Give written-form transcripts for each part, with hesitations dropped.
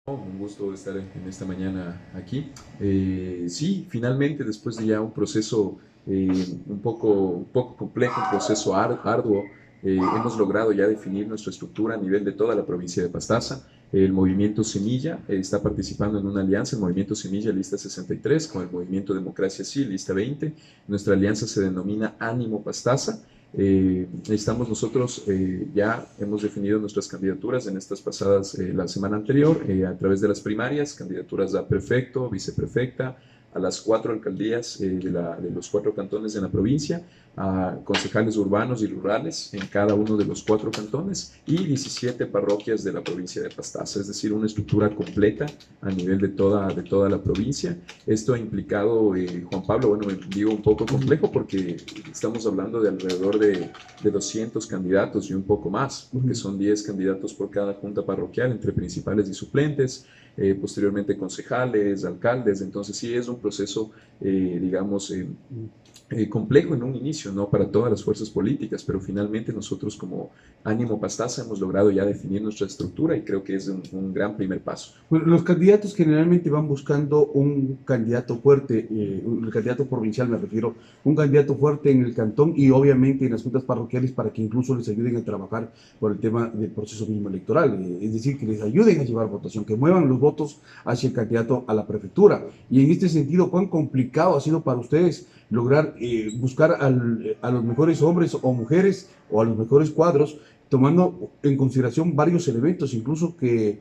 Un gusto estar en esta mañana aquí. Sí, finalmente, después de ya un proceso un poco complejo, un proceso arduo, hemos logrado ya definir nuestra estructura a nivel de toda la provincia de Pastaza. El movimiento Semilla está participando en una alianza, el movimiento Semilla lista 63, con el movimiento Democracia Sí, lista 20. Nuestra alianza se denomina Ánimo Pastaza. Estamos nosotros, ya hemos definido nuestras candidaturas en estas pasadas, la semana anterior, a través de las primarias, candidaturas a prefecto, viceprefecta, a las 4 alcaldías de los 4 cantones de la provincia, a concejales urbanos y rurales en cada uno de los 4 cantones y 17 parroquias de la provincia de Pastaza, es decir, una estructura completa a nivel de toda la provincia. Esto ha implicado, Juan Pablo, bueno, digo un poco complejo porque estamos hablando de alrededor de 200 candidatos y un poco más, porque son 10 candidatos por cada junta parroquial entre principales y suplentes, posteriormente concejales, alcaldes. Entonces sí es un proceso, digamos, complejo en un inicio, ¿no? Para todas las fuerzas políticas, pero finalmente nosotros como Ánimo Pastaza hemos logrado ya definir nuestra estructura y creo que es un gran primer paso. Bueno, los candidatos generalmente van buscando un candidato fuerte, el candidato provincial me refiero, un candidato fuerte en el cantón y obviamente en las juntas parroquiales para que incluso les ayuden a trabajar por el tema del proceso mismo electoral, es decir, que les ayuden a llevar votación, que muevan los votos hacia el candidato a la prefectura. Y en este sentido, ¿cuán complicado ha sido para ustedes lograr buscar a los mejores hombres o mujeres o a los mejores cuadros, tomando en consideración varios elementos, incluso que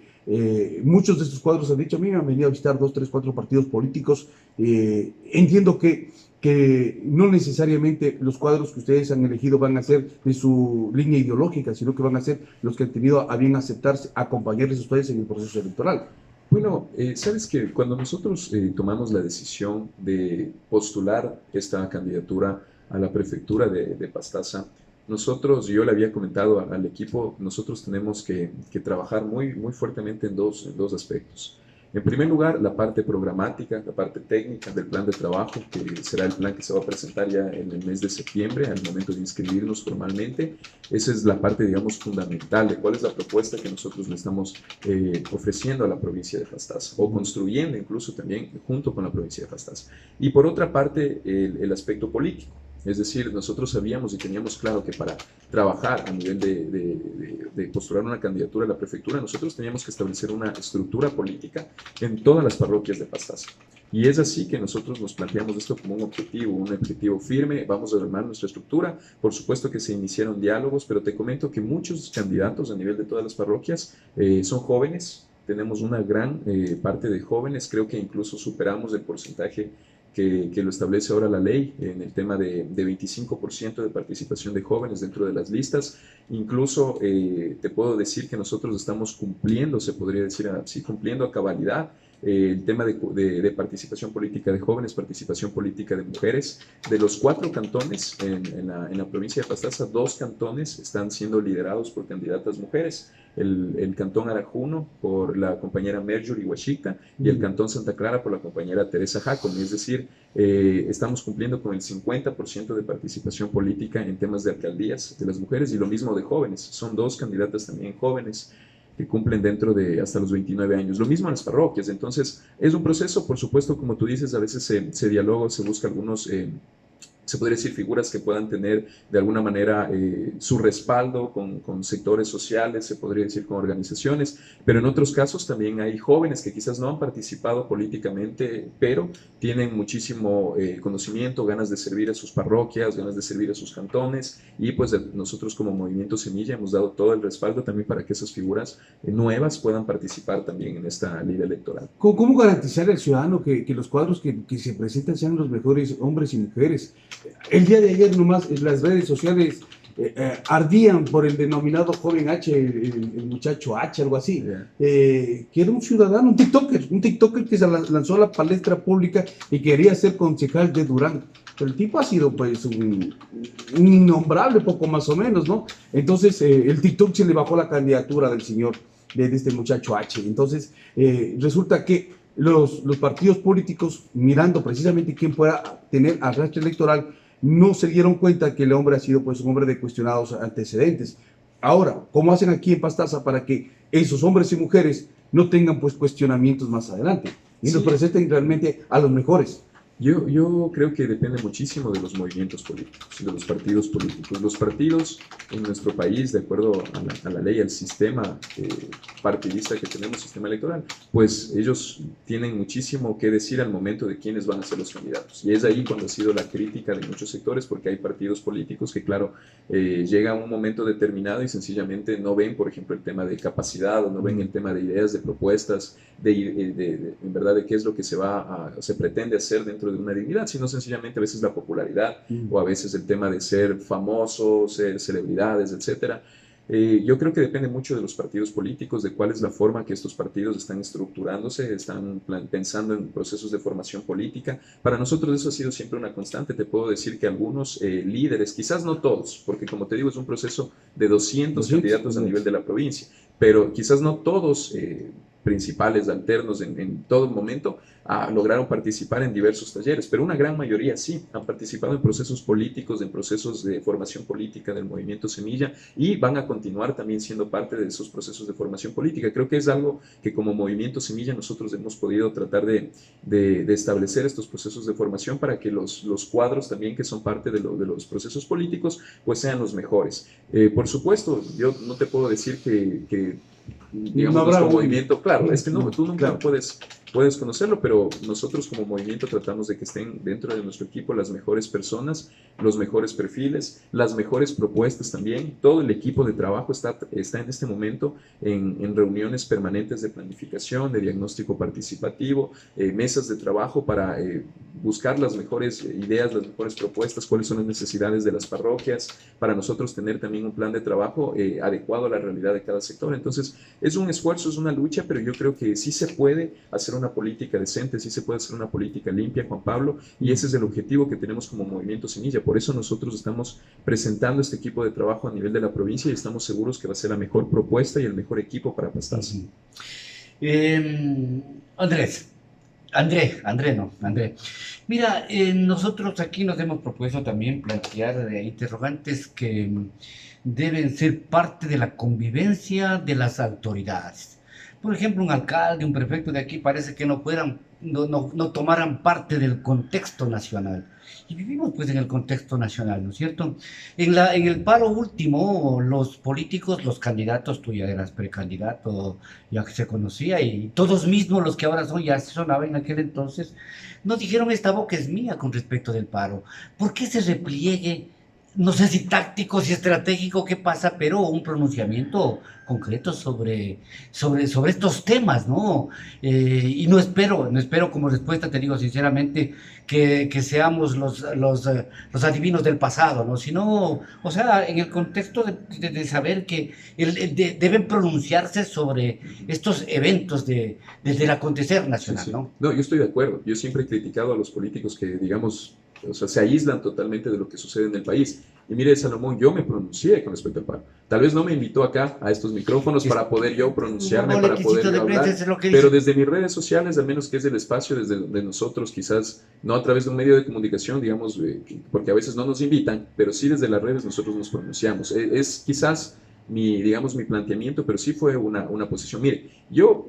muchos de estos cuadros han dicho, a mí me han venido a visitar 2, 3, 4 partidos políticos? Entiendo que no necesariamente los cuadros que ustedes han elegido van a ser de su línea ideológica, sino que van a ser los que han tenido a bien aceptarse, acompañarles a ustedes en el proceso electoral. Bueno, sabes que cuando nosotros tomamos la decisión de postular esta candidatura a la prefectura de Pastaza, nosotros, yo le había comentado al equipo, nosotros tenemos que trabajar muy fuertemente en dos aspectos. En primer lugar, la parte programática, la parte técnica del plan de trabajo, que será el plan que se va a presentar ya en el mes de septiembre, al momento de inscribirnos formalmente. Esa es la parte, digamos, fundamental de cuál es la propuesta que nosotros le estamos ofreciendo a la provincia de Pastaza, o construyendo incluso también junto con la provincia de Pastaza. Y por otra parte, el aspecto político. Es decir, nosotros sabíamos y teníamos claro que para trabajar a nivel de postular una candidatura a la prefectura, nosotros teníamos que establecer una estructura política en todas las parroquias de Pastaza. Y es así que nosotros nos planteamos esto como un objetivo firme. Vamos a armar nuestra estructura. Por supuesto que se iniciaron diálogos, pero te comento que muchos candidatos a nivel de todas las parroquias son jóvenes. Tenemos una gran parte de jóvenes. Creo que incluso superamos el porcentaje que lo establece ahora la ley en el tema de 25% de participación de jóvenes dentro de las listas. Incluso te puedo decir que nosotros estamos cumpliendo, se podría decir así, cumpliendo a cabalidad el tema de participación política de jóvenes, participación política de mujeres. De los 4 cantones en la provincia de Pastaza, 2 cantones están siendo liderados por candidatas mujeres. El cantón Arajuno por la compañera Merjuri Huachica y el cantón Santa Clara por la compañera Teresa Jacome. Es decir, estamos cumpliendo con el 50% de participación política en temas de alcaldías de las mujeres y lo mismo de jóvenes. Son 2 candidatas también jóvenes que cumplen dentro de hasta los 29 años. Lo mismo en las parroquias. Entonces, es un proceso, por supuesto, como tú dices, a veces se dialoga, se busca algunos se podría decir, figuras que puedan tener de alguna manera su respaldo con sectores sociales, se podría decir con organizaciones, pero en otros casos también hay jóvenes que quizás no han participado políticamente, pero tienen muchísimo conocimiento, ganas de servir a sus parroquias, ganas de servir a sus cantones, y pues nosotros como Movimiento Semilla hemos dado todo el respaldo también para que esas figuras nuevas puedan participar también en esta ley electoral. ¿Cómo garantizar al ciudadano que los cuadros que se presentan sean los mejores hombres y mujeres? El día de ayer nomás las redes sociales ardían por el denominado joven H, el muchacho H, algo así, Yeah. que era un ciudadano, un TikToker que se lanzó a la palestra pública y quería ser concejal de Durán. Pero el tipo ha sido pues un innombrable, poco más o menos, ¿no? Entonces el TikTok se le bajó la candidatura del señor, de este muchacho H. Entonces resulta que los partidos políticos, mirando precisamente quién pueda tener arrastre electoral, no se dieron cuenta que el hombre ha sido pues un hombre de cuestionados antecedentes. Ahora, ¿cómo hacen aquí en Pastaza para que esos hombres y mujeres no tengan pues cuestionamientos más adelante y nos Sí. presenten realmente a los mejores. Yo creo que depende muchísimo de los movimientos políticos, de los partidos políticos. Los partidos en nuestro país, de acuerdo a la ley, al sistema partidista que tenemos, sistema electoral, pues ellos tienen muchísimo que decir al momento de quiénes van a ser los candidatos. Y es ahí cuando ha sido la crítica de muchos sectores, porque hay partidos políticos que, claro, llegan a un momento determinado y sencillamente no ven, por ejemplo, el tema de capacidad, o no ven el tema de ideas, de propuestas, en verdad, de qué es lo que se pretende hacer dentro de una dignidad, sino sencillamente a veces la popularidad o a veces el tema de ser famosos, ser celebridades, etcétera. Yo creo que depende mucho de los partidos políticos, de cuál es la forma que estos partidos están estructurándose, están pensando en procesos de formación política. Para nosotros eso ha sido siempre una constante. Te puedo decir que algunos líderes, quizás no todos, porque como te digo es un proceso de 200 candidatos a nivel de la provincia, pero quizás no todos principales, alternos en todo momento, lograron participar en diversos talleres, pero una gran mayoría sí, han participado en procesos políticos, en procesos de formación política del movimiento Semilla y van a continuar también siendo parte de esos procesos de formación política. Creo que es algo que como movimiento Semilla nosotros hemos podido tratar de establecer estos procesos de formación para que los cuadros también que son parte de los procesos políticos pues sean los mejores. Por supuesto, yo no te puedo decir que digamos, no nuestro un movimiento, claro, es que no, tú nunca claro. puedes conocerlo, pero nosotros como movimiento tratamos de que estén dentro de nuestro equipo las mejores personas, los mejores perfiles, las mejores propuestas también. Todo el equipo de trabajo está en este momento en reuniones permanentes de planificación, de diagnóstico participativo, mesas de trabajo para buscar las mejores ideas, las mejores propuestas, cuáles son las necesidades de las parroquias, para nosotros tener también un plan de trabajo adecuado a la realidad de cada sector. Entonces, es un esfuerzo, es una lucha, pero yo creo que sí se puede hacer una política decente, sí se puede hacer una política limpia, Juan Pablo, y ese es el objetivo que tenemos como Movimiento Semilla. Por eso nosotros estamos presentando este equipo de trabajo a nivel de la provincia y estamos seguros que va a ser la mejor propuesta y el mejor equipo para Pastaza. André. Mira, nosotros aquí nos hemos propuesto también plantear interrogantes que deben ser parte de la convivencia de las autoridades. Por ejemplo, un alcalde, un prefecto de aquí parece que no tomaran parte del contexto nacional. Y vivimos pues en el contexto nacional, ¿no es cierto? En el paro último, los políticos, los candidatos, tú ya eras precandidato, ya que se conocía, y todos mismos los que ahora son, ya se sonaban en aquel entonces, nos dijeron: esta boca es mía con respecto del paro. ¿Por qué ese repliegue? No sé si táctico, si estratégico, qué pasa, pero un pronunciamiento concreto sobre estos temas, ¿no? Y no espero como respuesta, te digo sinceramente, que seamos los adivinos del pasado, ¿no? Sino, o sea, en el contexto de saber que deben pronunciarse sobre estos eventos desde el acontecer nacional, Sí, sí. ¿no? No, yo estoy de acuerdo. Yo siempre he criticado a los políticos que, digamos, o sea, se aíslan totalmente de lo que sucede en el país. Y mire, Salomón, yo me pronuncié con respecto al paro. Tal vez no me invitó acá a estos micrófonos para poder yo pronunciarme, para poder yo hablar, pero desde mis redes sociales, al menos que es el espacio desde donde nosotros, quizás no a través de un medio de comunicación, digamos, porque a veces no nos invitan, pero sí desde las redes nosotros nos pronunciamos. Es quizás digamos, mi planteamiento, pero sí fue una posición. Mire, yo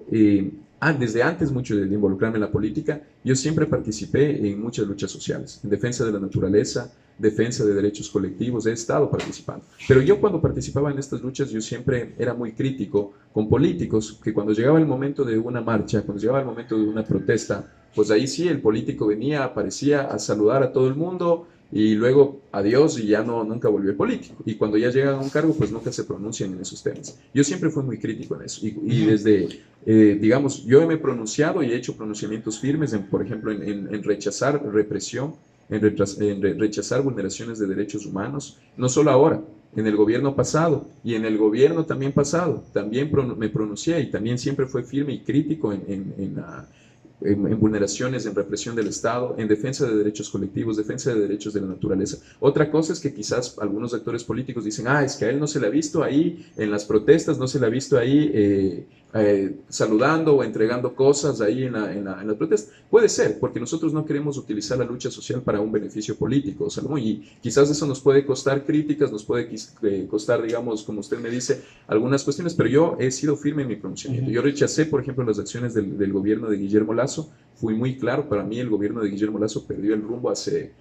desde antes mucho de involucrarme en la política, yo siempre participé en muchas luchas sociales, en defensa de la naturaleza, defensa de derechos colectivos, he estado participando. Pero yo cuando participaba en estas luchas, yo siempre era muy crítico con políticos, que cuando llegaba el momento de una marcha, cuando llegaba el momento de una protesta, pues ahí sí el político venía, aparecía a saludar a todo el mundo, y luego adiós y ya nunca volvió el político. Y cuando ya llegan a un cargo, pues nunca se pronuncian en esos temas. Yo siempre fui muy crítico en eso. Y desde, digamos, yo me he pronunciado y he hecho pronunciamientos firmes, por ejemplo, en rechazar represión, en rechazar vulneraciones de derechos humanos, no solo ahora, en el gobierno pasado y en el gobierno también pasado, también me pronuncié y también siempre fue firme y crítico en vulneraciones, en represión del Estado, en defensa de derechos colectivos, defensa de derechos de la naturaleza. Otra cosa es que quizás algunos actores políticos dicen, es que a él no se le ha visto ahí en las protestas, no se le ha visto ahí saludando o entregando cosas ahí en la protesta. Puede ser, porque nosotros no queremos utilizar la lucha social para un beneficio político, Salomón, y quizás eso nos puede costar críticas, nos puede costar, digamos, como usted me dice, algunas cuestiones, pero yo he sido firme en mi pronunciamiento. Yo rechacé, por ejemplo, las acciones del gobierno de Guillermo Lasso, fui muy claro, para mí el gobierno de Guillermo Lasso perdió el rumbo hace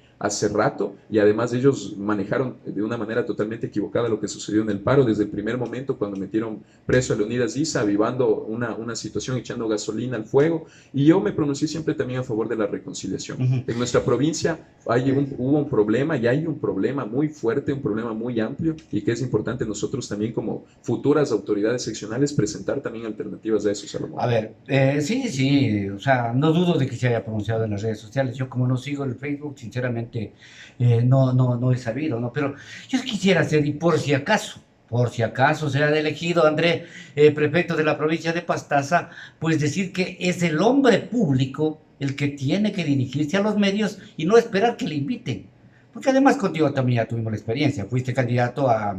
rato, y además ellos manejaron de una manera totalmente equivocada lo que sucedió en el paro desde el primer momento cuando metieron preso a Leonidas Issa, avivando una situación, echando gasolina al fuego, y yo me pronuncié siempre también a favor de la reconciliación. En nuestra provincia hubo un problema, y hay un problema muy fuerte, un problema muy amplio, y que es importante nosotros también como futuras autoridades seccionales presentar también alternativas a eso, Salomón. A ver, sí, o sea, no dudo de que se haya pronunciado en las redes sociales. Yo como no sigo el Facebook, sinceramente, no he sabido, ¿no? Pero yo quisiera hacer, y por si acaso sea elegido André, prefecto de la provincia de Pastaza, pues decir que es el hombre público el que tiene que dirigirse a los medios y no esperar que le inviten. Porque además contigo también ya tuvimos la experiencia, fuiste candidato a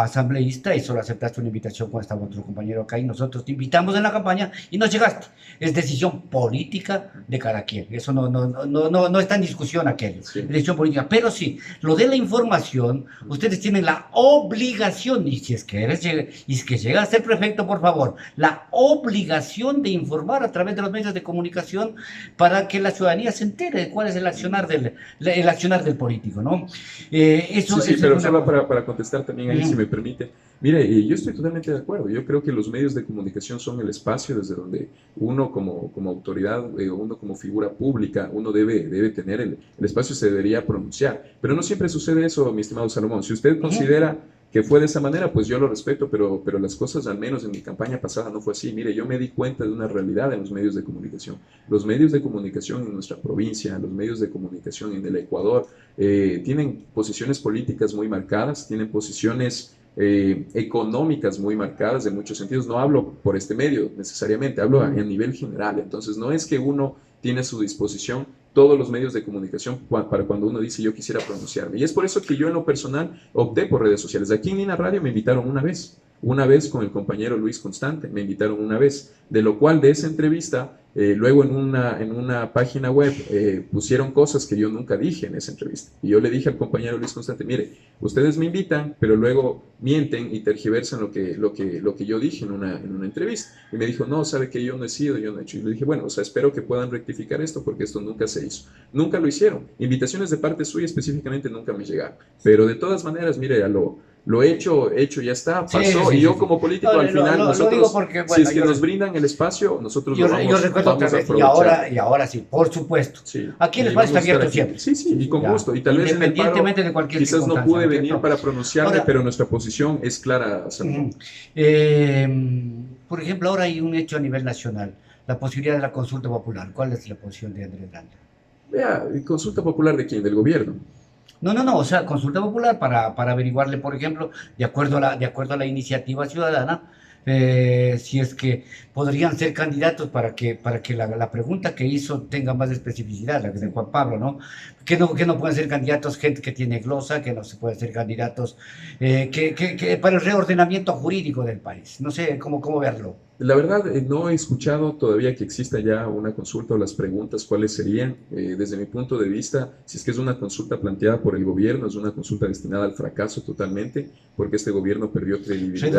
asambleísta y solo aceptaste una invitación cuando estaba otro compañero acá y nosotros te invitamos en la campaña y no llegaste. Es decisión política de cada quien, eso no está en discusión aquello, Sí. es decisión política. Pero sí, lo de la información, ustedes tienen la obligación, y si es que llega a ser prefecto, por favor, la obligación de informar a través de los medios de comunicación para que la ciudadanía se entere de cuál es el accionar del político, ¿no? Sí, pero solo para contestar también ahí, si me permite. Mire, yo estoy totalmente de acuerdo. Yo creo que los medios de comunicación son el espacio desde donde uno como autoridad, uno como figura pública, uno debe tener el espacio, se debería pronunciar. Pero no siempre sucede eso, mi estimado Salomón. Si usted considera que fue de esa manera, pues yo lo respeto, pero las cosas, al menos en mi campaña pasada, no fue así. Mire, yo me di cuenta de una realidad en los medios de comunicación. Los medios de comunicación en nuestra provincia, los medios de comunicación en el Ecuador, tienen posiciones políticas muy marcadas, tienen posiciones económicas muy marcadas en muchos sentidos. No hablo por este medio necesariamente, hablo a nivel general. Entonces, no es que uno tiene a su disposición todos los medios de comunicación para cuando uno dice yo quisiera pronunciarme. Y es por eso que yo en lo personal opté por redes sociales. Aquí en Lina Radio me invitaron una vez con el compañero Luis Constante, me invitaron una vez, de lo cual de esa entrevista, luego en una página web pusieron cosas que yo nunca dije en esa entrevista. Y yo le dije al compañero Luis Constante, mire, ustedes me invitan, pero luego mienten y tergiversan lo que yo dije en una entrevista. Y me dijo, no, sabe que yo no he sido, yo no he hecho. Y le dije, bueno, o sea, espero que puedan rectificar esto porque esto nunca se hizo. Nunca lo hicieron. Invitaciones de parte suya específicamente nunca me llegaron. Pero de todas maneras, mire, lo hecho ya está, pasó. Y yo como político al final, nosotros, porque, bueno, si es que nos brindan el espacio, nosotros lo vamos a aprovechar. Y ahora sí, por supuesto. Sí. Aquí el espacio está abierto siempre. Sí, y con gusto. Y tal vez en el paro, independientemente de cualquier quizás no pude venir ¿cierto? para pronunciarme, Ahora, pero nuestra posición es clara. Salomón. Por ejemplo, ahora hay un hecho a nivel nacional, la posibilidad de la consulta popular. ¿Cuál es la posición de Andrés Granda? Vea, ¿consulta popular de quién? Del gobierno. No, o sea, consulta popular para averiguarle, por ejemplo, de acuerdo a la iniciativa ciudadana, si es que podrían ser candidatos para que la pregunta que hizo tenga más especificidad, la que de Juan Pablo, ¿no? Que no pueden ser candidatos gente que tiene glosa, que no se pueden ser candidatos para el reordenamiento jurídico del país. No sé cómo verlo. La verdad, no he escuchado todavía que exista ya una consulta o las preguntas cuáles serían. Desde mi punto de vista, si es que es una consulta planteada por el gobierno, es una consulta destinada al fracaso totalmente, porque este gobierno perdió credibilidad.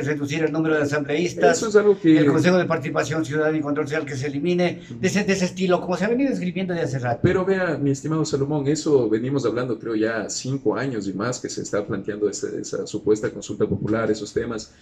Reducir el número de asambleístas, eso es algo que... el Consejo de Participación Ciudadana y Control Social que se elimine, de ese estilo, como se ha venido escribiendo de hace rato. Pero vea, mi estimado Salomón, eso venimos hablando creo ya 5 años y más que se está planteando esa supuesta consulta popular, esos temas.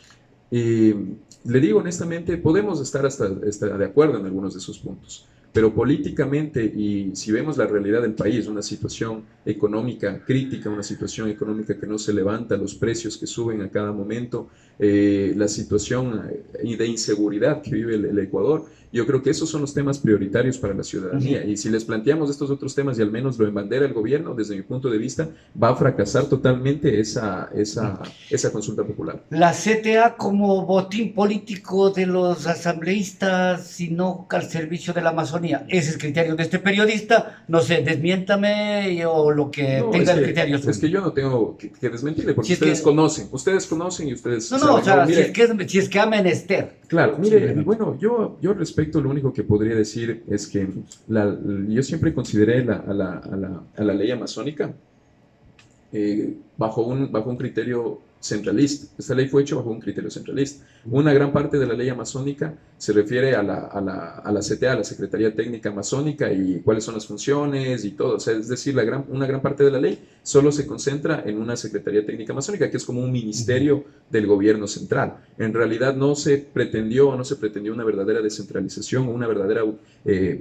Le digo honestamente, podemos estar hasta de acuerdo en algunos de esos puntos, pero políticamente, y si vemos la realidad del país, una situación económica crítica, una situación económica que no se levanta, los precios que suben a cada momento, la situación de inseguridad que vive el Ecuador, yo creo que esos son los temas prioritarios para la ciudadanía. Y si les planteamos estos otros temas y al menos lo embandera el gobierno, desde mi punto de vista, va a fracasar totalmente esa consulta popular. La CTA como botín político de los asambleístas y no al servicio de la Amazonía. Amazonía. Ese es el criterio de este periodista. No sé, desmiéntame o lo que No, tenga el criterio es suyo. que yo no tengo que desmentirle, porque Si es que- ustedes conocen y ustedes No, saben. o sea, Mire, si es que ha menester. claro, mire, Simplemente. bueno, yo respecto lo único que podría decir es que yo siempre consideré a la ley amazónica bajo un criterio centralista. Esta ley fue hecha bajo un criterio centralista. Una gran parte de la ley amazónica se refiere a la CTA, a la Secretaría Técnica Amazónica, y cuáles son las funciones y todo. O sea, es decir, una gran parte de la ley solo se concentra en una Secretaría Técnica Amazónica, que es como un ministerio del gobierno central. En realidad no se pretendió una verdadera descentralización,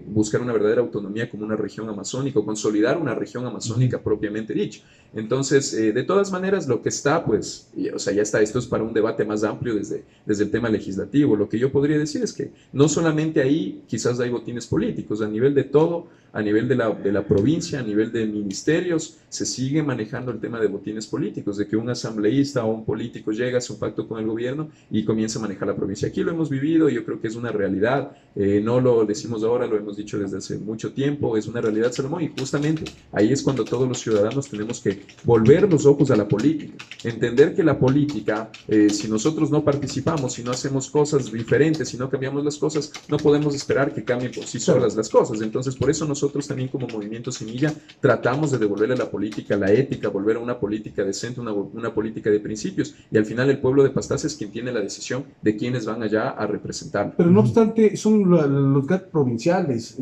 buscar una verdadera autonomía como una región amazónica o consolidar una región amazónica propiamente dicha. Entonces, de todas maneras, lo que está, pues, o sea, ya está, esto es para un debate más amplio desde el tema legislativo. Lo que yo podría decir es que no solamente ahí quizás hay botines políticos, a nivel de todo, a nivel de la provincia, a nivel de ministerios, se sigue manejando el tema de botines políticos, de que un asambleísta o un político llega, hace un pacto con el gobierno y comienza a manejar la provincia. Aquí lo hemos vivido, yo creo que es una realidad, no lo decimos ahora, lo hemos dicho desde hace mucho tiempo, es una realidad, Salomón, y justamente ahí es cuando todos los ciudadanos tenemos que volver los ojos a la política, entender que la política, si nosotros no participamos, si no hacemos cosas diferentes, si no cambiamos las cosas, no podemos esperar que cambien por sí solas las cosas. Entonces, por eso nosotros también como Movimiento Semilla tratamos de devolverle a la política la ética, volver a una política decente, una política de principios, y al final el pueblo de Pastaza es quien tiene la decisión de quiénes van allá a representar. Pero no obstante, son los GAT provinciales,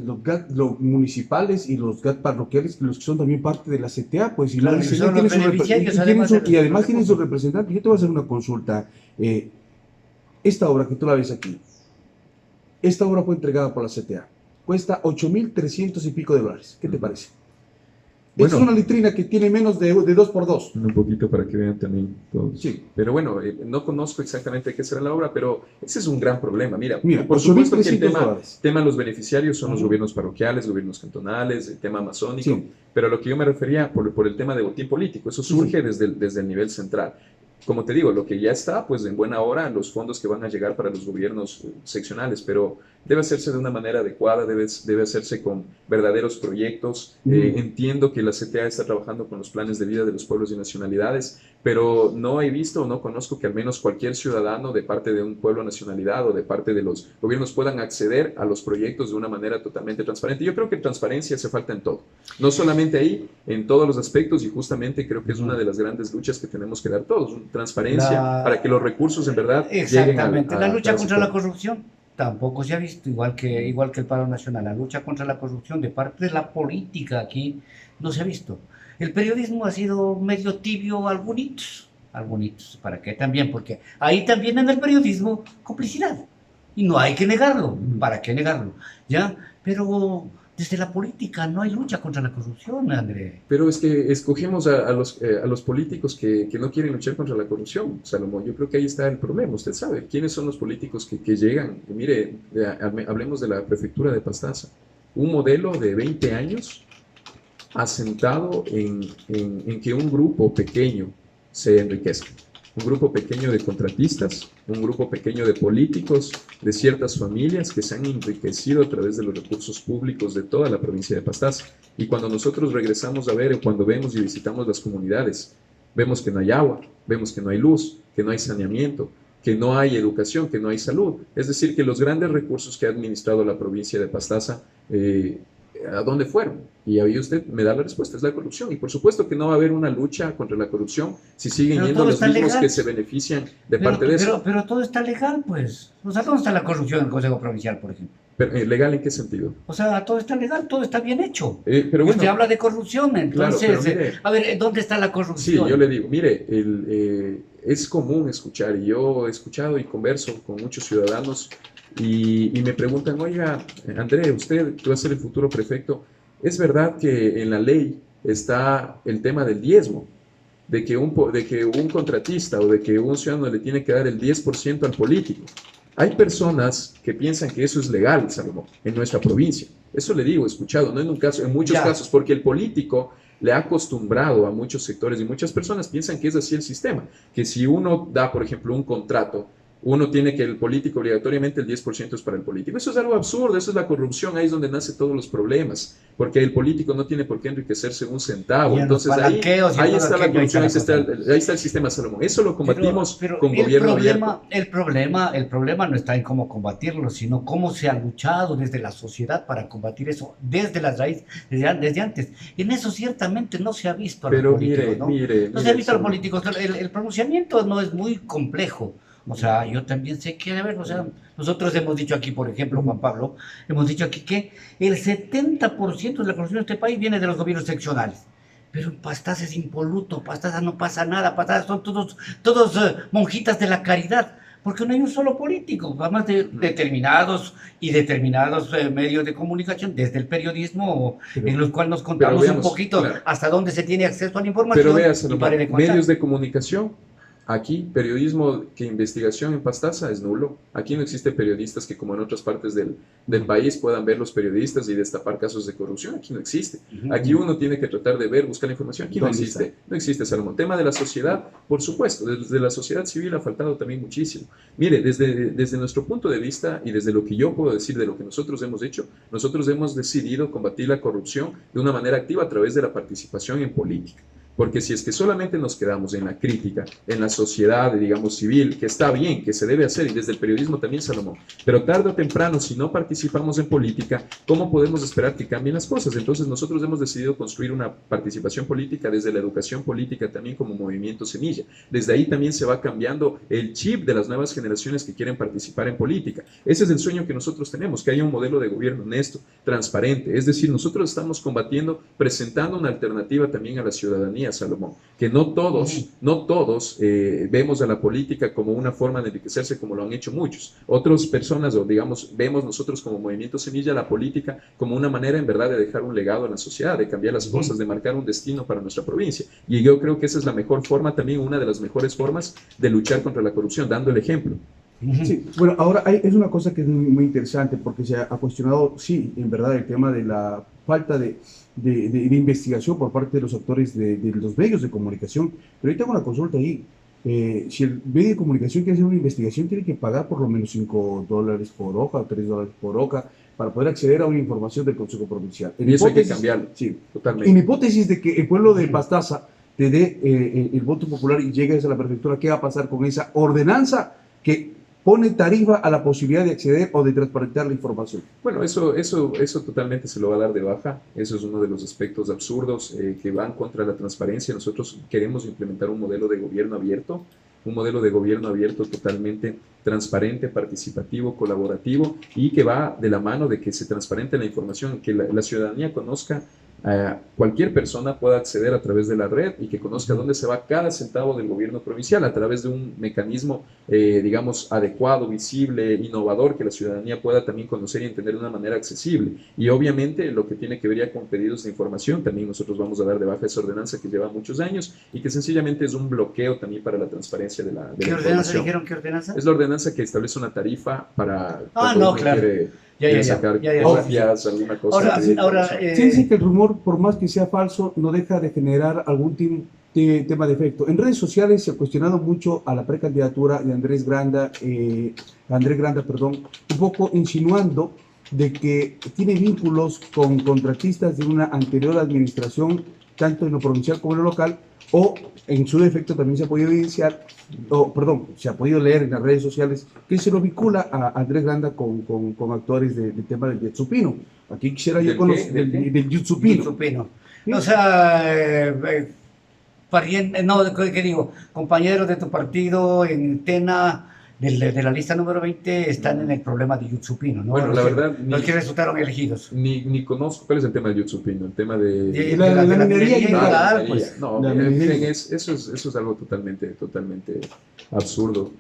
los municipales y los GAT parroquiales los que son también parte de la CTA, pues, y, Claro, y son los beneficiarios, y además tienen su representante. Yo te voy a hacer una consulta. Esta obra que tú la ves aquí, esta obra fue entregada por la CTA. Cuesta 8.300 y pico de dólares. ¿Qué te parece? Bueno, es una litrina que tiene menos de 2x2. Un poquito para que vean también todos. Sí. Pero bueno, no conozco exactamente qué será la obra, pero ese es un gran problema. Mira, Mira, por supuesto que el $8.300. tema de los beneficiarios son los gobiernos parroquiales, gobiernos cantonales, el tema amazónico, Sí. pero a lo que yo me refería por el tema de botín político, eso surge desde el nivel central. Como te digo, lo que ya está, pues en buena hora, los fondos que van a llegar para los gobiernos seccionales, pero debe hacerse de una manera adecuada, debe hacerse con verdaderos proyectos. Entiendo que la CTA está trabajando con los planes de vida de los pueblos y nacionalidades, pero no he visto o no conozco que al menos cualquier ciudadano de parte de un pueblo nacionalidad o de parte de los gobiernos puedan acceder a los proyectos de una manera totalmente transparente. Yo creo que transparencia hace falta en todo, no solamente ahí, en todos los aspectos, y justamente creo que es una de las grandes luchas que tenemos que dar todos, transparencia para que los recursos en verdad exactamente, lleguen la lucha cada contra la sector. corrupción tampoco se ha visto, igual que el paro nacional. La lucha contra la corrupción de parte de la política aquí no se ha visto. El periodismo ha sido medio tibio, algunitos, ¿para qué también? Porque ahí también en el periodismo complicidad, y no hay que negarlo, ¿para qué negarlo? ¿Ya? Pero desde la política no hay lucha contra la corrupción, André. Pero es que escogemos a los políticos que no quieren luchar contra la corrupción, Salomón. Yo creo que ahí está el problema. Usted sabe quiénes son los políticos que llegan. Y mire, hablemos de la prefectura de Pastaza. Un modelo de 20 años asentado en que un grupo pequeño se enriquezca. Un grupo pequeño de contratistas, un grupo pequeño de políticos, de ciertas familias que se han enriquecido a través de los recursos públicos de toda la provincia de Pastaza. Y cuando nosotros regresamos a ver, o cuando vemos y visitamos las comunidades, vemos que no hay agua, vemos que no hay luz, que no hay saneamiento, que no hay educación, que no hay salud. Es decir, que los grandes recursos que ha administrado la provincia de Pastaza, ¿a dónde fueron? Y ahí usted me da la respuesta, es la corrupción. Y por supuesto que no va a haber una lucha contra la corrupción si siguen Pero yendo todo los está mismos legal. que se benefician de parte de eso. Pero todo está legal, pues. O sea, ¿dónde está la corrupción en el Consejo Provincial, por ejemplo? Pero, ¿legal en qué sentido? O sea, todo está legal, todo está bien hecho. Pero Y usted bueno, habla de corrupción, entonces, pero mire, a ver, ¿dónde está la sí, corrupción? yo le digo, mire, es común escuchar, y yo he escuchado y converso con muchos ciudadanos y me preguntan, oiga, André, usted que va a ser el futuro prefecto, ¿es verdad que en la ley está el tema del diezmo? De que un contratista o de que un ciudadano le tiene que dar el 10% al político. Hay personas que piensan que eso es legal, Salomón, en nuestra provincia. Eso le digo, he escuchado, no en un caso, en muchos casos, porque el político le ha acostumbrado a muchos sectores y muchas personas piensan que es así el sistema, que si uno da, por ejemplo, un contrato uno tiene que el político obligatoriamente el 10% es para el político. Eso es algo absurdo, eso es la corrupción, ahí es donde nacen todos los problemas, porque el político no tiene por qué enriquecerse un centavo. Entonces ahí está la corrupción, ahí está el sistema Salomón. Eso lo combatimos con gobierno abierto. El problema no está en cómo combatirlo, sino cómo se ha luchado desde la sociedad para combatir eso, desde las raíces, desde antes. En eso ciertamente no se ha visto a los políticos, ¿no? No se ha visto a los políticos. El pronunciamiento no es muy complejo. O sea, yo también sé que, a ver, o sea, nosotros hemos dicho aquí, por ejemplo, Juan Pablo, hemos dicho aquí que el 70% de la corrupción de este país viene de los gobiernos seccionales. Pero en Pastaza es impoluto, Pastaza no pasa nada, Pastaza son todos monjitas de la caridad, porque no hay un solo político, además de determinados medios de comunicación, desde el periodismo, en los cuales nos contamos veamos, un poquito hasta dónde se tiene acceso a la información. Pero veas, medios de comunicación. Aquí, periodismo que investigación en Pastaza es nulo. Aquí no existe periodistas que, como en otras partes del país, puedan ver los periodistas y destapar casos de corrupción. Aquí no existe. Aquí uno tiene que tratar de ver, buscar la información. Aquí no existe. No existe, Salomón. Tema de la sociedad, por supuesto, desde la sociedad civil ha faltado también muchísimo. Mire, desde nuestro punto de vista y desde lo que yo puedo decir de lo que nosotros hemos hecho, nosotros hemos decidido combatir la corrupción de una manera activa a través de la participación en política. Porque si es que solamente nos quedamos en la crítica, en la sociedad, digamos, civil, que está bien, que se debe hacer, y desde el periodismo también, Salomón, pero tarde o temprano, si no participamos en política, ¿cómo podemos esperar que cambien las cosas? Entonces nosotros hemos decidido construir una participación política desde la educación política también como movimiento semilla. Desde ahí también se va cambiando el chip de las nuevas generaciones que quieren participar en política. Ese es el sueño que nosotros tenemos, que haya un modelo de gobierno honesto, transparente. Es decir, nosotros estamos combatiendo, presentando una alternativa también a la ciudadanía, Salomón, que no todos vemos a la política como una forma de enriquecerse como lo han hecho muchos. Otras personas, o digamos, vemos nosotros como Movimiento Semilla la política como una manera en verdad de dejar un legado a la sociedad, de cambiar las cosas, de marcar un destino para nuestra provincia. Y yo creo que esa es la mejor forma, también una de las mejores formas de luchar contra la corrupción, dando el ejemplo. Sí, bueno, ahora es una cosa que es muy interesante porque se ha cuestionado, sí, en verdad, el tema de la falta de investigación por parte de los actores de los medios de comunicación. Pero ahí tengo una consulta ahí. Si el medio de comunicación quiere hacer una investigación, tiene que pagar por lo menos $5 por hoja, $3 por hoja, para poder acceder a una información del Consejo Provincial. Y eso hay que cambiarlo, sí, totalmente. En hipótesis de que el pueblo de Pastaza te dé el voto popular y llegues a la prefectura, ¿qué va a pasar con esa ordenanza que pone tarifa a la posibilidad de acceder o de transparentar la información? Bueno, eso totalmente se lo va a dar de baja. Eso es uno de los aspectos absurdos que van contra la transparencia. Nosotros queremos implementar un modelo de gobierno abierto totalmente transparente, participativo, colaborativo y que va de la mano de que se transparente la información, que la ciudadanía conozca, cualquier persona pueda acceder a través de la red y que conozca dónde se va cada centavo del gobierno provincial a través de un mecanismo, digamos, adecuado, visible, innovador, que la ciudadanía pueda también conocer y entender de una manera accesible. Y obviamente lo que tiene que ver ya con pedidos de información, también nosotros vamos a dar de baja esa ordenanza que lleva muchos años y que sencillamente es un bloqueo también para la transparencia de la ¿Qué ordenanza dijeron? ¿Qué ordenanza? Es la ordenanza que establece una tarifa para no, claro. quiere sacar copias, alguna cosa. Ahora, se dice que el rumor, por más que sea falso, no deja de generar algún tema de efecto. En redes sociales se ha cuestionado mucho a la precandidatura de Andrés Granda, un poco insinuando de que tiene vínculos con contratistas de una anterior administración, tanto en lo provincial como en lo local, o en su defecto también se ha podido evidenciar, se ha podido leer en las redes sociales que se lo vincula a Andrés Granda con actores del tema del Yetsupino. Aquí quisiera yo conocer del Yetsupino. O sea, pariente, no, ¿qué digo? Compañeros de tu partido en Tena, de la lista número 20, están en el problema de Yetsupino, ¿no? Bueno, la verdad, los que resultaron elegidos. Ni conozco cuál es el tema de Yetsupino, el tema de la minería. Pues. No, miren, eso es algo totalmente absurdo.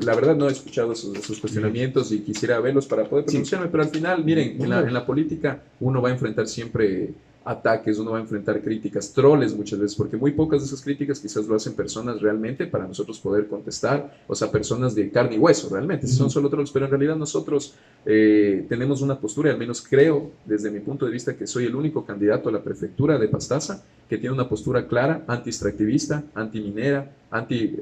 La verdad no he escuchado esos cuestionamientos y quisiera verlos para poder pronunciarme, pero al final, miren, en la política uno va a enfrentar siempre ataques, uno va a enfrentar críticas, troles muchas veces, porque muy pocas de esas críticas quizás lo hacen personas realmente para nosotros poder contestar, o sea, personas de carne y hueso realmente, si son solo trolls, pero en realidad nosotros tenemos una postura, y al menos creo, desde mi punto de vista, que soy el único candidato a la prefectura de Pastaza que tiene una postura clara, anti-extractivista, anti-minera,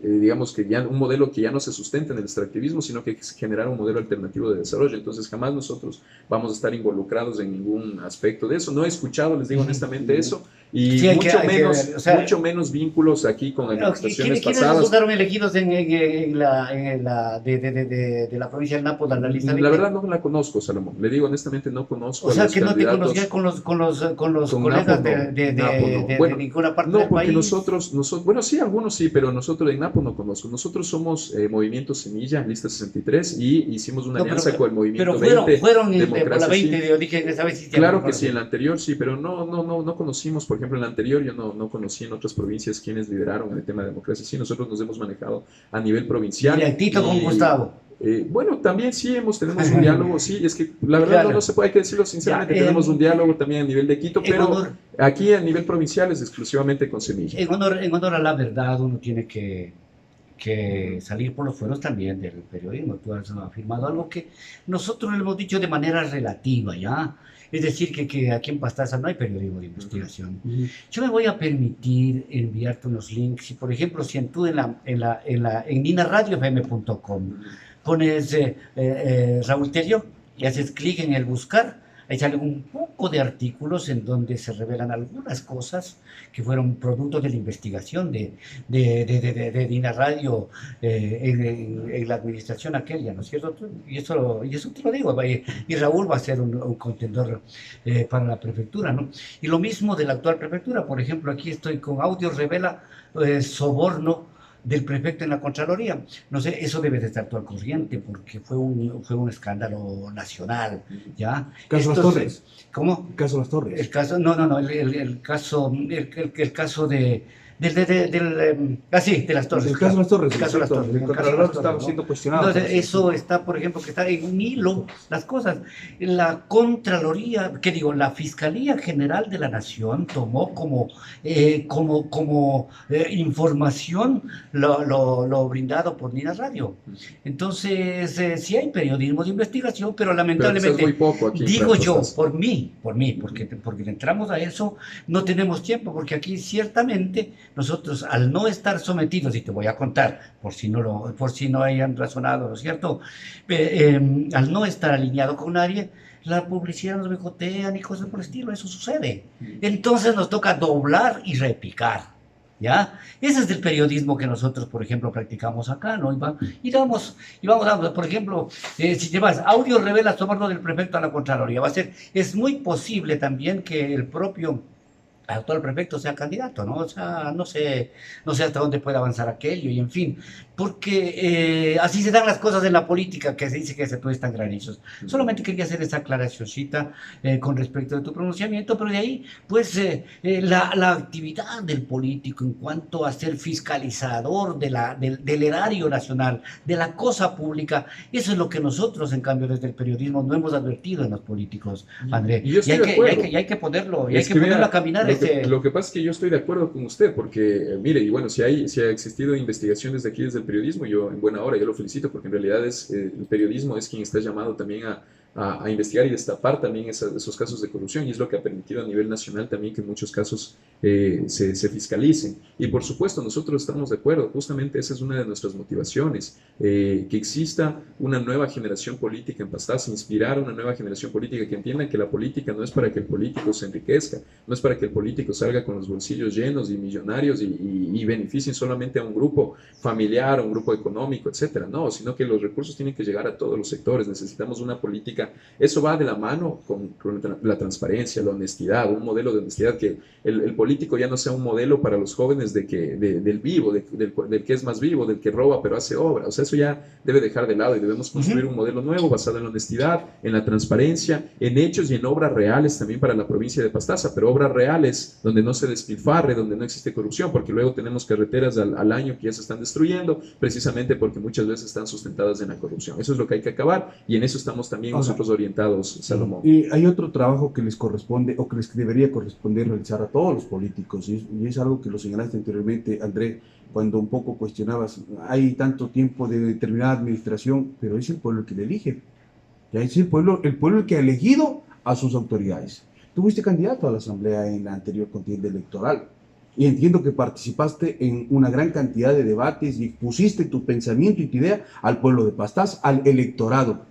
digamos que ya un modelo que ya no se sustenta en el extractivismo, sino que generar un modelo alternativo de desarrollo. Entonces jamás nosotros vamos a estar involucrados en ningún aspecto de eso. No he escuchado, les digo honestamente, eso, y Sí, o sea, mucho menos vínculos aquí con administraciones ¿quiénes pasadas. resultaron elegidos de la provincia del Napo, de la lista La 20? verdad no la conozco, Salomón. Le digo honestamente, no conozco O a sea, los que no te candidatos. conocías con los Con colegas Napo no, Napo no. de Bueno, ninguna parte no, del porque país. nosotros, bueno, sí, algunos sí, pero nosotros en Napo no conozco. Nosotros somos Movimiento Semilla, Lista 63, y hicimos una No, alianza con el Movimiento pero 20, fueron por la Democracia 20, Sí. yo dije, esa vez sí te Claro que conocí. sí, en la anterior sí, pero no conocimos, por ejemplo, en la anterior yo no conocí en otras provincias quienes lideraron el tema de democracia. Sí, nosotros nos hemos manejado a nivel provincial. Directito con Y, Gustavo. bueno, también sí tenemos un diálogo, sí, es que la verdad Claro. no se puede, hay que decirlo sinceramente, Ya, tenemos un diálogo también a nivel de Quito, en pero honor- aquí a nivel provincial es exclusivamente con Semilla. En honor a la verdad, uno tiene que salir por los fueros también del periodismo. Tú has afirmado algo que nosotros lo hemos dicho de manera relativa, ¿ya? Es decir, que aquí en Pastaza no hay periodismo de investigación. Yo me voy a permitir enviarte unos links. Si, por ejemplo, si tú en ninaradiofm.com pones Raúl Tello y haces clic en el buscar, ahí salen un poco de artículos en donde se revelan algunas cosas que fueron producto de la investigación de Dina Radio en la administración aquella, ¿no es cierto? Y eso te lo digo, y Raúl va a ser un contendor para la prefectura, ¿no? Y lo mismo de la actual prefectura, por ejemplo, aquí estoy con audio revela soborno del prefecto en la Contraloría. No sé, eso debe de estar todo al corriente porque fue un escándalo nacional, ¿ya? Caso Las Torres. ¿Cómo? Caso Las Torres. El caso, no, el caso de las Torres. El caso Las Torres. El caso de las Torres. El Contralor estaba siendo cuestionado. Entonces, eso está, por ejemplo, que está en un hilo las cosas. La Contraloría, la Fiscalía General de la Nación tomó como información lo brindado por Nina Radio. Entonces, sí hay periodismo de investigación, pero Pero lamentablemente, quizás muy poco aquí. digo yo, Pastaza. por mí, porque entramos a eso, no tenemos tiempo, porque aquí ciertamente nosotros al no estar sometidos, y te voy a contar, por si no hayan razonado, ¿no es cierto? Al no estar alineado con nadie, la publicidad nos boicotean y cosas por el estilo, eso sucede. Entonces nos toca doblar y repicar. ¿Ya? Ese es el periodismo que nosotros, por ejemplo, practicamos acá, ¿no? Y vamos dando, por ejemplo, si te vas, audio revela soborno del prefecto a la Contraloría, es muy posible también que el propio actual prefecto sea candidato, ¿no? O sea, no sé hasta dónde puede avanzar aquello, y en fin, porque así se dan las cosas en la política, que se dice que se tuestan granizos. Solamente quería hacer esa aclaracióncita con respecto de tu pronunciamiento, pero de ahí, pues, la actividad del político en cuanto a ser fiscalizador del erario nacional, de la cosa pública, eso es lo que nosotros, en cambio, desde el periodismo no hemos advertido en los políticos, André. Y yo estoy de acuerdo. Y hay que ponerlo, Es que vea, a caminar. lo que pasa es que yo estoy de acuerdo con usted, porque, mire, y bueno, si ha existido investigaciones de aquí desde el periodismo, yo en buena hora, yo lo felicito, porque en realidad el periodismo es quien está llamado también a investigar y destapar también esos casos de corrupción, y es lo que ha permitido a nivel nacional también que en muchos casos se fiscalicen. Y por supuesto, nosotros estamos de acuerdo, justamente esa es una de nuestras motivaciones, que exista una nueva generación política en Pastaza, inspirar a una nueva generación política que entienda que la política no es para que el político se enriquezca, no es para que el político salga con los bolsillos llenos y millonarios y beneficien solamente a un grupo familiar, a un grupo económico, etcétera. No, sino que los recursos tienen que llegar a todos los sectores. Necesitamos una política. Eso va de la mano con la transparencia, la honestidad, un modelo de honestidad, que el político ya no sea un modelo para los jóvenes del vivo, del que es más vivo, del que roba pero hace obra. O sea, eso ya debe dejar de lado y debemos construir un modelo nuevo basado en la honestidad, en la transparencia, en hechos y en obras reales también para la provincia de Pastaza, pero obras reales donde no se despilfarre, donde no existe corrupción, porque luego tenemos carreteras al año que ya se están destruyendo, precisamente porque muchas veces están sustentadas en la corrupción. Eso es lo que hay que acabar, y en eso estamos también nosotros orientados, Salomón. Y hay otro trabajo que les corresponde, o que les debería corresponder realizar a todos los políticos, y es algo que lo señalaste anteriormente, André, cuando un poco cuestionabas, hay tanto tiempo de determinada administración, pero es el pueblo el que le elige. Ya es el pueblo el que ha elegido a sus autoridades. Tú fuiste candidato a la Asamblea en la anterior contienda electoral. y entiendo que participaste en una gran cantidad de debates y pusiste tu pensamiento y tu idea al pueblo de Pastaza, al electorado.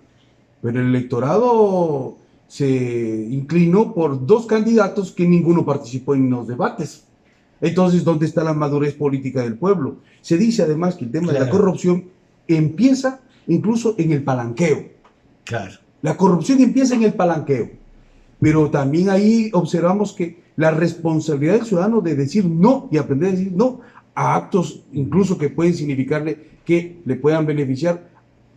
Pero el electorado se inclinó por dos candidatos que ninguno participó en los debates. Entonces, ¿dónde está la madurez política del pueblo? Se dice además que el tema de la corrupción empieza incluso en el palanqueo. Claro. La corrupción empieza en el palanqueo, pero también ahí observamos que la responsabilidad del ciudadano de decir no y aprender a decir no a actos incluso que pueden significarle que le puedan beneficiar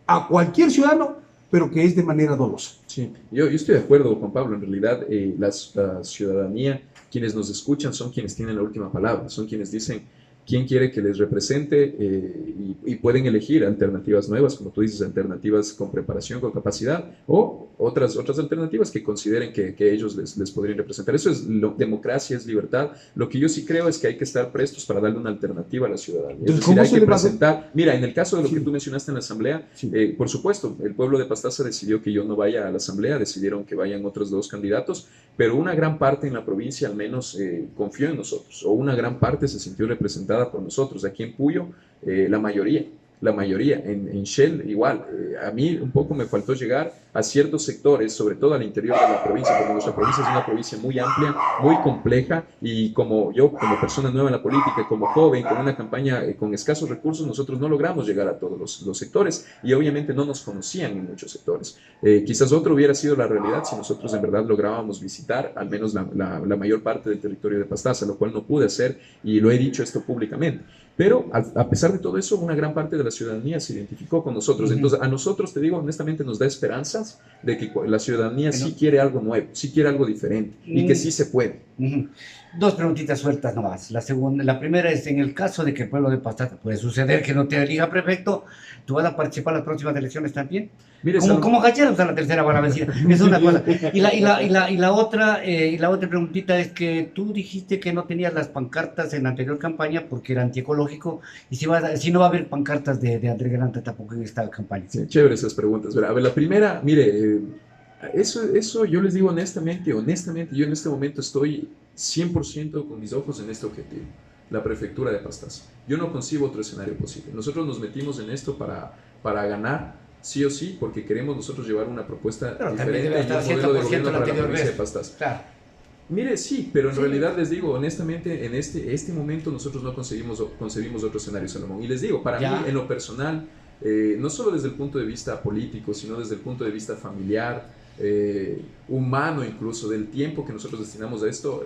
a cualquier ciudadano, pero que es de manera dolosa. Sí, yo estoy de acuerdo, Juan Pablo. En realidad, la ciudadanía, quienes nos escuchan, son quienes tienen la última palabra, son quienes dicen quién quiere que les represente y pueden elegir alternativas nuevas, como tú dices, alternativas con preparación, con capacidad, o otras alternativas que consideren que ellos les podrían representar. Eso es democracia, es libertad. Lo que yo sí creo es que hay que estar prestos para darle una alternativa a la ciudadanía. Es decir, hay que presentar. Mira, en el caso de lo que tú mencionaste en la asamblea, por supuesto, el pueblo de Pastaza decidió que yo no vaya a la asamblea, decidieron que vayan otros dos candidatos, pero una gran parte en la provincia al menos confió en nosotros, o una gran parte se sintió representada por nosotros. Aquí en Puyo, la mayoría, en Shell igual. A mí un poco me faltó llegar a ciertos sectores, sobre todo al interior de la provincia, porque nuestra provincia es una provincia muy amplia, muy compleja, y como yo, como persona nueva en la política, como joven, con una campaña con escasos recursos, nosotros no logramos llegar a todos los sectores, y obviamente no nos conocían en muchos sectores. Quizás otro hubiera sido la realidad si nosotros en verdad lográbamos visitar al menos la mayor parte del territorio de Pastaza, lo cual no pude hacer, y lo he dicho esto públicamente. Pero a pesar de todo eso, una gran parte de la ciudadanía se identificó con nosotros. Entonces, a nosotros, te digo, honestamente, nos da esperanzas de que la ciudadanía sí quiere algo nuevo, sí quiere algo diferente y que sí se puede. Dos preguntitas sueltas nomás. La primera es, en el caso de que el pueblo de Pastaza puede suceder que no te elija prefecto, ¿tú vas a participar en las próximas elecciones también? Mire, como galleros a la tercera van a vencer. Es una cosa. Y la otra preguntita es que tú dijiste que no tenías las pancartas en la anterior campaña porque era antiecológico, y si no va a haber pancartas de Andrés Granda tampoco en esta campaña. Sí, chévere esas preguntas. A ver, la primera, mire, eso yo les digo honestamente, yo en este momento estoy 100% con mis ojos en este objetivo, la prefectura de Pastaza. Yo no concibo otro escenario posible. Nosotros nos metimos en esto para ganar, sí o sí, porque queremos nosotros llevar una propuesta diferente y un modelo de gobierno para la provincia de Pastaza. Claro. Mire, sí, pero en realidad les digo, honestamente, en este momento nosotros no concebimos otro escenario, Salomón. Y les digo, para mí, en lo personal, no solo desde el punto de vista político, sino desde el punto de vista familiar, humano incluso, del tiempo que nosotros destinamos a esto,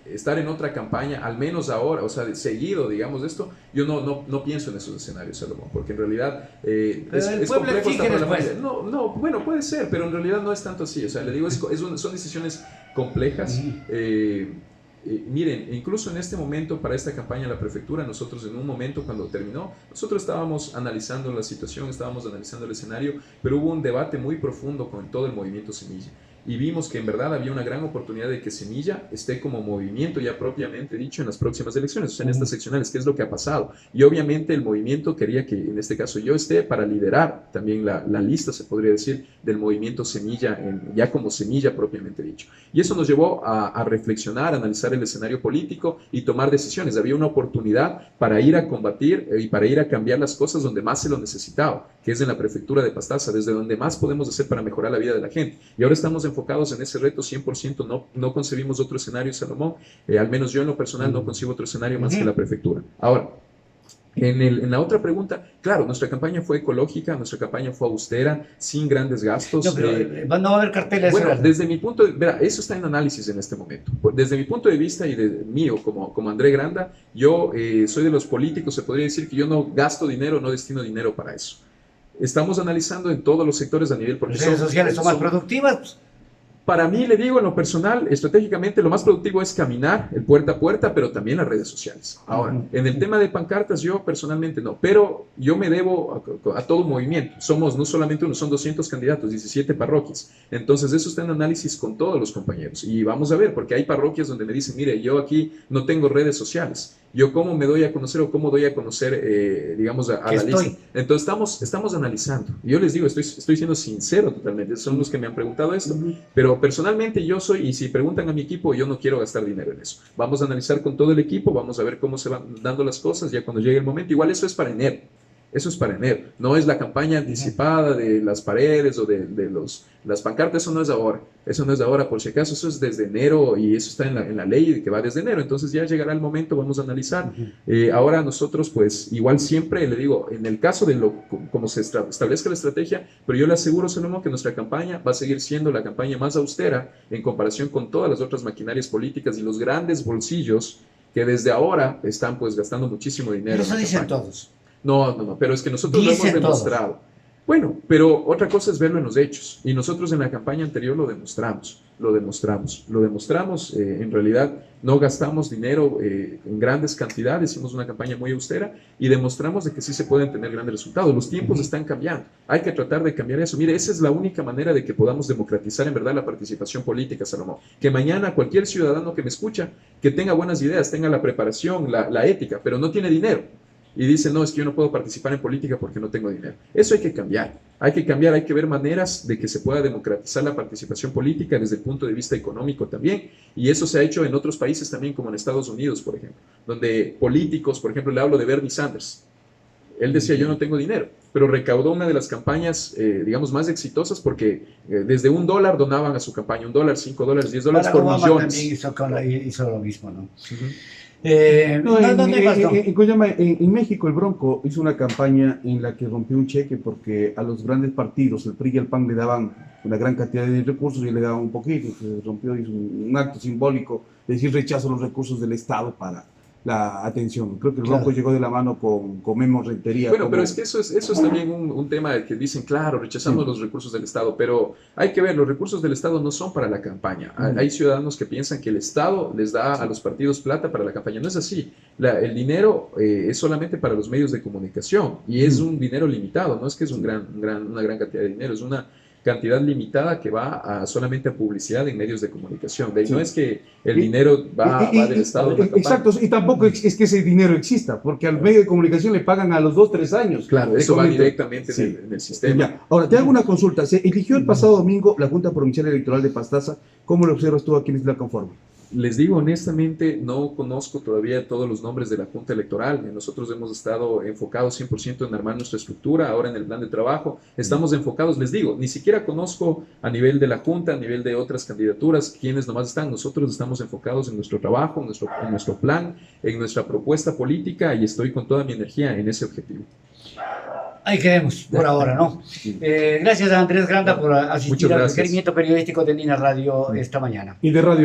estar en otra campaña, al menos ahora, o sea, seguido, digamos, esto, yo no pienso en esos escenarios, Salomón, porque en realidad es complejo estar para la familia. No, bueno, puede ser, pero en realidad no es tanto así, o sea, le digo, son decisiones complejas. Miren, incluso en este momento, para esta campaña de la prefectura, nosotros en un momento cuando terminó, nosotros estábamos analizando la situación, estábamos analizando el escenario, pero hubo un debate muy profundo con todo el movimiento Semilla. Y vimos que en verdad había una gran oportunidad de que Semilla esté como movimiento ya propiamente dicho en las próximas elecciones, o sea, en estas seccionales, que es lo que ha pasado. Y obviamente el movimiento quería que en este caso yo esté para liderar también la lista, se podría decir, del movimiento Semilla, ya como Semilla propiamente dicho. Y eso nos llevó a reflexionar, a analizar el escenario político y tomar decisiones. Había una oportunidad para ir a combatir y para ir a cambiar las cosas donde más se lo necesitaba, que es en la prefectura de Pastaza, desde donde más podemos hacer para mejorar la vida de la gente. Y ahora estamos enfocados en ese reto 100%, no concebimos otro escenario, Salomón, al menos yo en lo personal no concibo otro escenario más que la prefectura. Ahora, en la otra pregunta, claro, nuestra campaña fue ecológica, nuestra campaña fue austera, sin grandes gastos. No, pero no va a haber carteles. Bueno, desde mi punto de vista, eso está en análisis en este momento. Desde mi punto de vista y de mío, como André Granda, yo soy de los políticos, se podría decir que yo no gasto dinero, no destino dinero para eso. Estamos analizando en todos los sectores a nivel... ¿Las redes sociales son más productivas? Para mí, le digo, en lo personal, estratégicamente, lo más productivo es caminar, el puerta a puerta, pero también las redes sociales. Ahora, en el tema de pancartas, yo personalmente no, pero yo me debo a todo movimiento. Somos no solamente uno, son 200 candidatos, 17 parroquias. Entonces, eso está en análisis con todos los compañeros. Y vamos a ver, porque hay parroquias donde me dicen, mire, yo aquí no tengo redes sociales. Yo cómo me doy a conocer o cómo doy a conocer, digamos, a la lista. Entonces estamos analizando. Y yo les digo, estoy siendo sincero totalmente. Son los que me han preguntado esto. Pero Pero personalmente yo soy, y si preguntan a mi equipo, yo no quiero gastar dinero en eso. Vamos a analizar con todo el equipo, vamos a ver cómo se van dando las cosas ya cuando llegue el momento. Igual eso es para enero. Eso es para enero, no es la campaña anticipada de las paredes o de las pancartas, eso no es ahora, por si acaso, eso es desde enero y eso está en la ley que va desde enero, entonces ya llegará el momento, vamos a analizar. Ahora nosotros pues igual siempre le digo, en el caso de como se establezca la estrategia, pero yo le aseguro, Salomón, que nuestra campaña va a seguir siendo la campaña más austera en comparación con todas las otras maquinarias políticas y los grandes bolsillos que desde ahora están pues gastando muchísimo dinero. Eso dicen todos. No, pero es que nosotros lo hemos demostrado. Bueno, pero otra cosa es verlo en los hechos. Y nosotros en la campaña anterior lo demostramos. En realidad no gastamos dinero en grandes cantidades, hicimos una campaña muy austera y demostramos de que sí se pueden tener grandes resultados. Los tiempos están cambiando. Hay que tratar de cambiar eso. Mire, esa es la única manera de que podamos democratizar en verdad la participación política, Salomón. Que mañana cualquier ciudadano que me escucha, que tenga buenas ideas, tenga la preparación, la ética, pero no tiene dinero. Y dice, no, es que yo no puedo participar en política porque no tengo dinero. Eso hay que cambiar, hay que ver maneras de que se pueda democratizar la participación política desde el punto de vista económico también, y eso se ha hecho en otros países también, como en Estados Unidos, por ejemplo, donde políticos, por ejemplo, le hablo de Bernie Sanders, él decía, yo no tengo dinero, pero recaudó una de las campañas, digamos, más exitosas porque desde $1 donaban a su campaña, $1, $5, $10 por Obama millones. también hizo lo mismo, ¿no? En México el Bronco hizo una campaña en la que rompió un cheque porque a los grandes partidos, el PRI y el PAN, le daban una gran cantidad de recursos y le daban un poquito. Se rompió, hizo un acto simbólico de decir rechazo a los recursos del Estado para la atención. Creo que el Bronco llegó de la mano con Memo Rentería. Bueno, pero es que eso es también un tema que dicen, claro, rechazamos los recursos del Estado, pero hay que ver, los recursos del Estado no son para la campaña. Hay ciudadanos que piensan que el Estado les da a los partidos plata para la campaña. No es así. El dinero es solamente para los medios de comunicación y es un dinero limitado. No es que es una gran cantidad de dinero, es una cantidad limitada que va solamente a publicidad en medios de comunicación. No es que el dinero va del Estado. Exacto, y tampoco es que ese dinero exista, porque al medio de comunicación le pagan a los 2-3 años. Claro, eso va directamente en el sistema. Ya. Ahora, te hago una consulta. Se eligió el pasado domingo la Junta Provincial Electoral de Pastaza. ¿Cómo lo observas tú a quienes la conforman? Les digo honestamente, no conozco todavía todos los nombres de la Junta Electoral. Nosotros hemos estado enfocados 100% en armar nuestra estructura, ahora en el plan de trabajo. Estamos enfocados, les digo, ni siquiera conozco a nivel de la Junta, a nivel de otras candidaturas, quienes nomás están. Nosotros estamos enfocados en nuestro trabajo, en nuestro plan, en nuestra propuesta política y estoy con toda mi energía en ese objetivo. Ahí quedemos, por ahora, ¿no? Gracias a Andrés Granda por asistir al requerimiento periodístico de Nina Radio esta mañana. Y de Radio